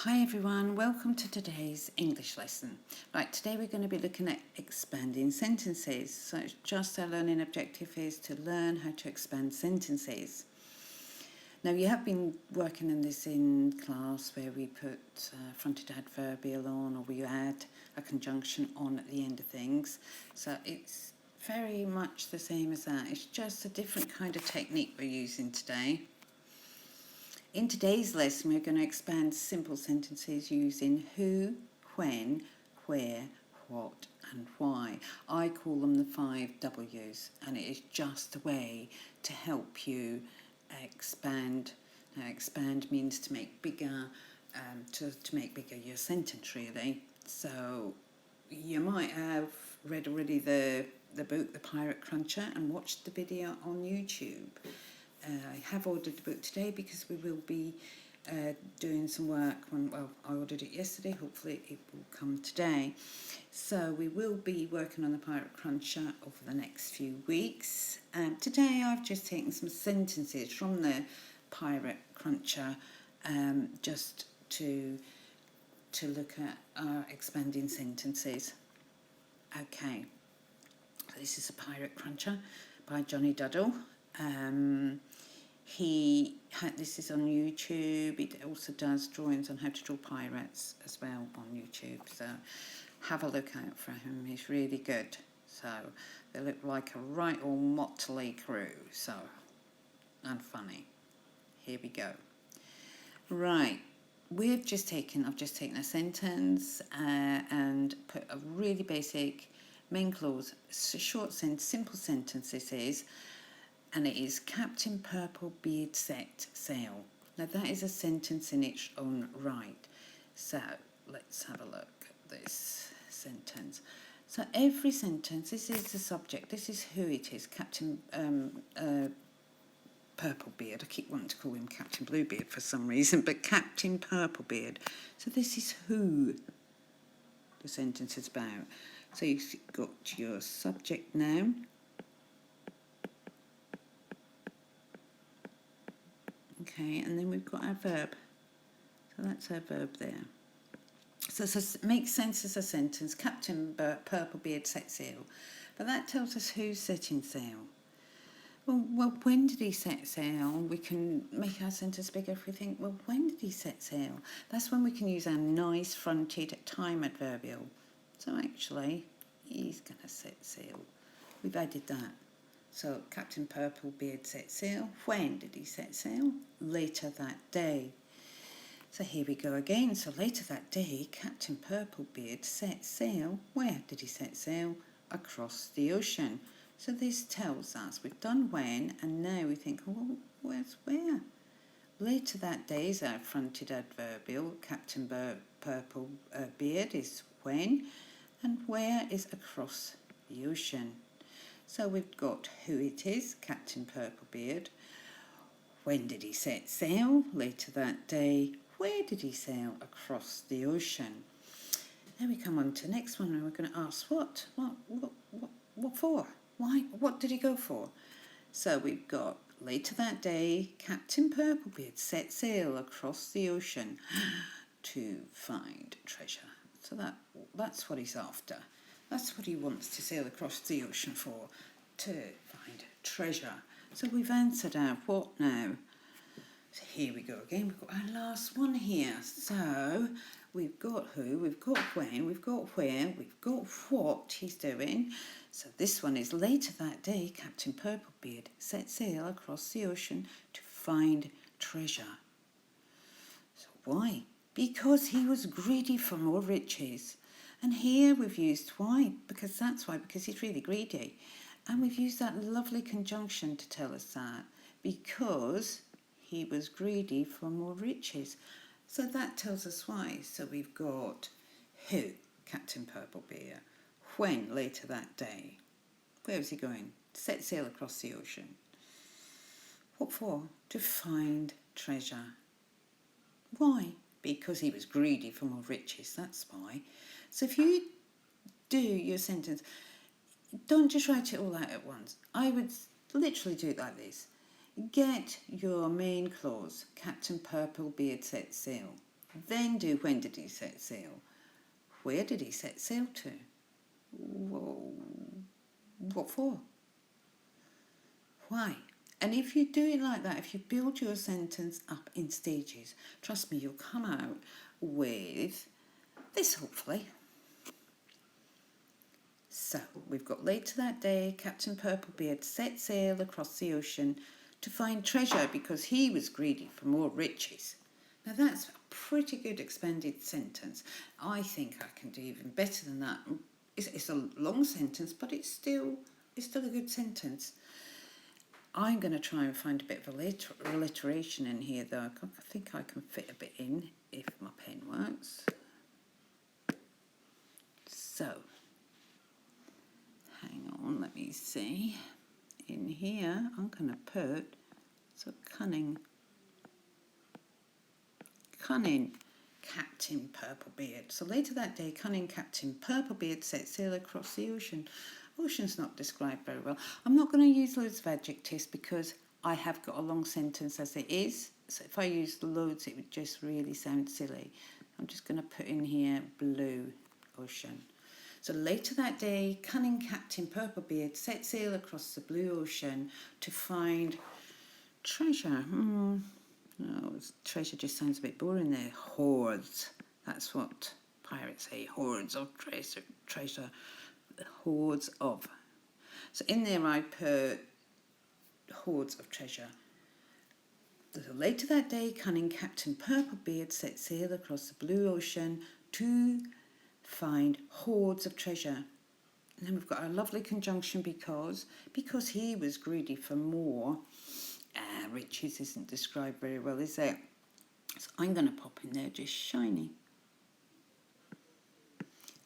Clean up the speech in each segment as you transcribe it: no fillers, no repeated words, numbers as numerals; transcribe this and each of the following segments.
Hi everyone, welcome to today's English lesson. Right, today we're going to be looking at expanding sentences. So just our learning objective is to learn how to expand sentences. Now you have been working on this in class where we put fronted adverbial on, or we add a conjunction on at the end of things. So it's very much the same as that. It's just a different kind of technique we're using today. In today's lesson, we're going to expand simple sentences using who, when, where, what and why. I call them the 5 W's, and it is just a way to help you expand. Now, expand means to make bigger, to make bigger your sentence, really. So you might have read already the book, The Pirate Cruncher, and watched the video on YouTube. I have ordered the book today because we will be doing some work I ordered it yesterday, hopefully it will come today. So we will be working on the Pirate Cruncher over the next few weeks. Today I've just taken some sentences from the Pirate Cruncher just to look at our expanding sentences. Okay, this is a Pirate Cruncher by Johnny Duddle. This is on YouTube. It also does drawings on how to draw pirates as well on YouTube. So have a look out for him. He's really good. So they look like a right old motley crew. So, and funny. Here we go. Right. I've just taken a sentence and put a really basic main clause. It's a short sentence, simple sentence this is. And it is Captain Purplebeard set sail. Now that is a sentence in its own right. So let's have a look at this sentence. So every sentence, this is the subject, this is who it is, Captain Purplebeard. I keep wanting to call him Captain Bluebeard for some reason, but Captain Purplebeard. So this is who the sentence is about. So you've got your subject noun. Okay, and then we've got our verb. So that's our verb there. So it makes sense as a sentence. Captain Purplebeard set sail. But that tells us who's setting sail. Well, when did he set sail? We can make our sentence bigger if we think, well, when did he set sail? That's when we can use our nice fronted time adverbial. So actually, he's going to set sail. We've added that. So Captain Purplebeard set sail. When did he set sail? Later that day. So here we go again. So later that day, Captain Purplebeard set sail. Where did he set sail? Across the ocean. So this tells us we've done when, and now we think, well, where's where? Later that day is our fronted adverbial. Captain Purplebeard is when, and where is across the ocean. So we've got who it is, Captain Purplebeard. When did he set sail? Later that day. Where did he sail? Across the ocean. Then we come on to the next one, and we're going to ask what for? Why? What did he go for? So we've got later that day, Captain Purplebeard set sail across the ocean to find treasure. So that's what he's after. That's what he wants to sail across the ocean for, to find treasure. So we've answered our what now. So here we go again. We've got our last one here. So we've got who, we've got when, we've got where, we've got what he's doing. So this one is later that day, Captain Purplebeard set sail across the ocean to find treasure. So why? Because he was greedy for more riches. And here we've used why, because he's really greedy. And we've used that lovely conjunction to tell us that, because he was greedy for more riches. So that tells us why. So we've got who, Captain Purplebeard. When, later that day. Where was he going? Set sail across the ocean. What for? To find treasure. Why? Because he was greedy for more riches, that's why. So if you do your sentence, don't just write it all out at once. I would literally do it like this. Get your main clause, Captain Purplebeard set sail. Then do when did he set sail? Where did he set sail to? Whoa. What for? Why? And if you do it like that, if you build your sentence up in stages, trust me, you'll come out with this, hopefully. So, we've got later that day, Captain Purplebeard set sail across the ocean to find treasure because he was greedy for more riches. Now that's a pretty good expanded sentence. I think I can do even better than that. It's a long sentence, but it's still a good sentence. I'm going to try and find a bit of alliteration in here, though. I think I can fit a bit in if my pen works. So, hang on, let me see. In here, I'm going to put cunning Captain Purplebeard. So later that day, cunning Captain Purplebeard set sail across the ocean. Ocean's not described very well. I'm not going to use loads of adjectives because I have got a long sentence as it is. So if I used loads, it would just really sound silly. I'm just going to put in here blue ocean. So later that day, cunning Captain Purplebeard set sail across the blue ocean to find treasure. No, treasure just sounds a bit boring there. Hoards. That's what pirates say. Hoards of treasure. Hoards of. So in there I put hoards of treasure. So later that day, cunning Captain Purplebeard set sail across the blue ocean to find hoards of treasure. And then we've got our lovely conjunction because he was greedy for more. Riches isn't described very well, is it? So I'm going to pop in there just shiny.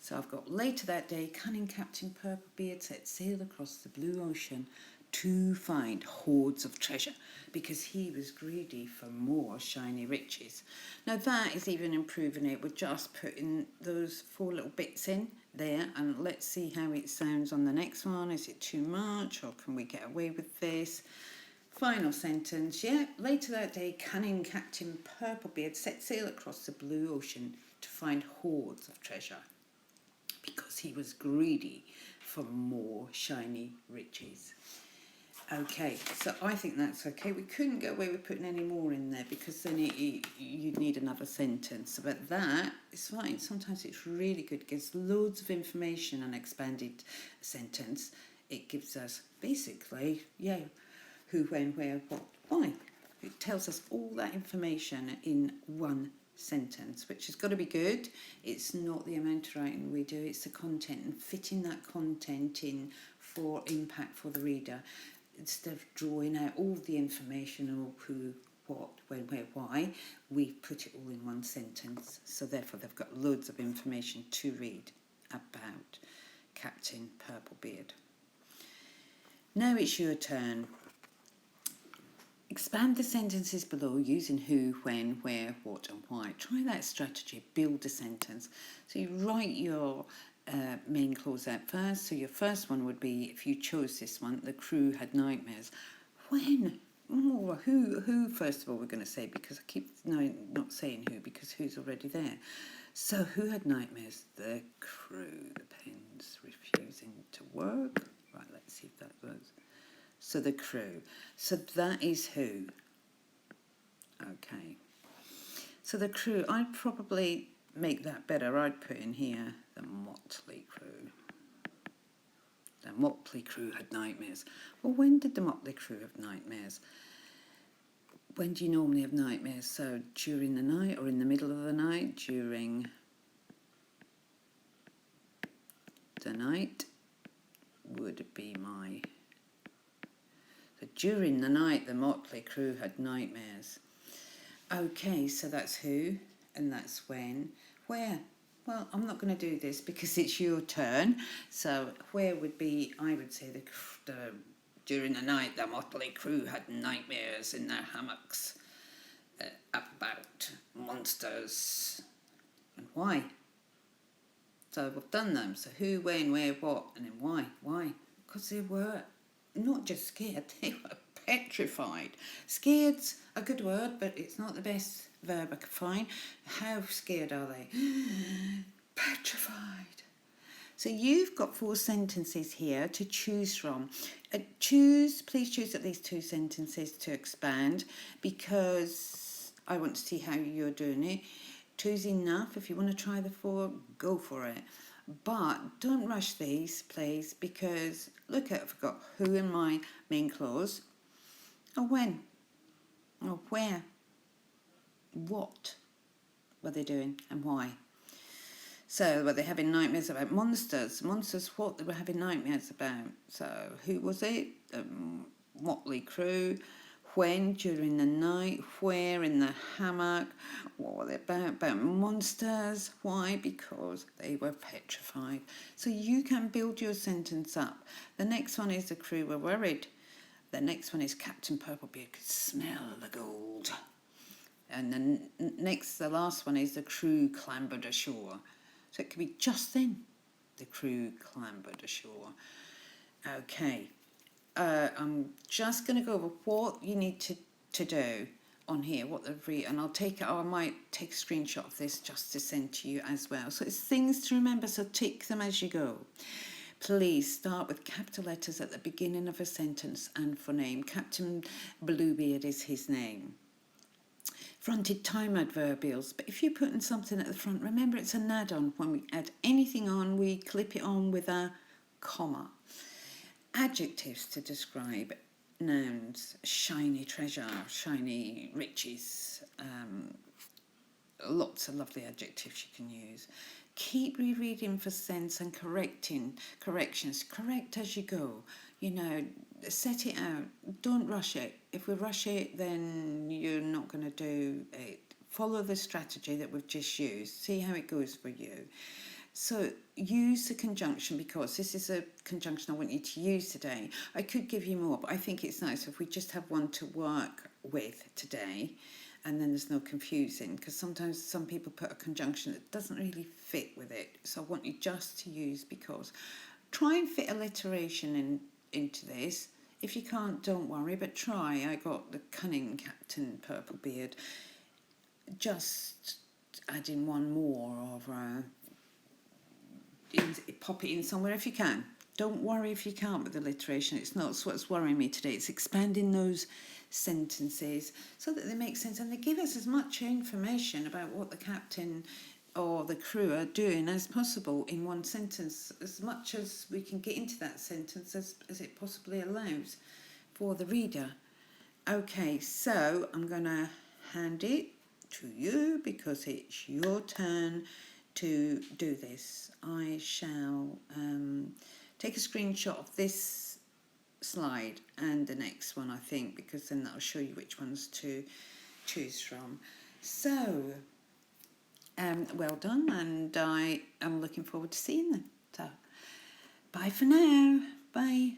So I've got later that day, cunning Captain Purplebeard set sail across the blue ocean to find hoards of treasure because he was greedy for more shiny riches. Now that is even improving it. We're just putting those 4 little bits in there and let's see how it sounds on the next one. Is it too much or can we get away with this? Final sentence, yeah. Later that day, cunning Captain Purplebeard set sail across the blue ocean to find hoards of treasure because he was greedy for more shiny riches. Okay, so I think that's okay. We couldn't get away with putting any more in there because then you'd need another sentence. But that is fine. Sometimes it's really good. It gives loads of information, an expanded sentence. It gives us basically, who, when, where, what, why. It tells us all that information in one sentence, which has got to be good. It's not the amount of writing we do, it's the content and fitting that content in for impact for the reader. Instead of drawing out all the information of who, what, when, where, why, we put it all in one sentence. So therefore they've got loads of information to read about Captain Purplebeard. Now it's your turn. Expand the sentences below using who, when, where, what and why. Try that strategy, build a sentence. So you write your main clause out first. So your first one would be, if you chose this one, the crew had nightmares. When? Or who first of all we're going to say, because I keep not saying who because who's already there. So who had nightmares? The crew. The pen's refusing to work. Right, let's see if that works. So the crew. So that is who. Okay. So the crew, I'd probably make that better. I'd put in here the motley crew. The motley crew had nightmares. Well, when did the motley crew have nightmares? When do you normally have nightmares? So during the night or in the middle of the night? During the night would be my... So during the night, the motley crew had nightmares. Okay, so that's who, and that's when. Where? Well, I'm not going to do this because it's your turn. So where would be, I would say, during the night, the motley crew had nightmares in their hammocks about monsters. And why? So we've done them. So who, when, where, what, and then why? Why? Because they were not just scared, they were petrified. Scared's a good word, but it's not the best verb I could find. How scared are they? Petrified. So you've got 4 sentences here to choose from. Please choose at least 2 sentences to expand, because I want to see how you're doing it. 2's enough. If you want to try the 4, go for it. But don't rush these, please, because look at, I've got who in my main clause, or when, or where, what were they doing and why. So were they having nightmares about monsters? Monsters, what they were having nightmares about. So who was it? Motley Crew. When? During the night. Where? In the hammock. What were they about? About monsters. Why? Because they were petrified. So you can build your sentence up. The next one is the crew were worried. The next one is Captain Purplebeard could smell the gold. And then the last one is the crew clambered ashore. So it could be just then the crew clambered ashore. Okay, I'm just going to go over what you need to do on here, and I might take a screenshot of this just to send to you as well. So it's things to remember, so tick them as you go. Please start with capital letters at the beginning of a sentence and for name. Captain Bluebeard is his name. Fronted time adverbials, but if you're putting something at the front, remember it's an add-on. When we add anything on, we clip it on with a comma. Adjectives to describe nouns: shiny treasure, shiny riches, lots of lovely adjectives you can use. Keep rereading for sense and corrections. Correct as you go. Set it out. Don't rush it. If we rush it, then you're not going to do it. Follow the strategy that we've just used. See how it goes for you. So use the conjunction, because this is a conjunction I want you to use today. I could give you more, but I think it's nice if we just have one to work with today, and then there's no confusing, because sometimes some people put a conjunction that doesn't really fit with it. So I want you just to use because. Try and fit alliteration into this. If you can't, don't worry, but try. I got the cunning Captain Purplebeard. Just add in one more, or pop it in somewhere if you can. Don't worry if you can't with alliteration. It's not what's worrying me today. It's expanding those sentences so that they make sense and they give us as much information about what the captain or the crew are doing as possible in one sentence, as much as we can get into that sentence as it possibly allows for the reader. Okay, so I'm going to hand it to you because it's your turn to do this. I shall take a screenshot of this slide and the next one, I think, because then that'll show you which ones to choose from. So, well done, and I am looking forward to seeing them. So, bye for now. Bye.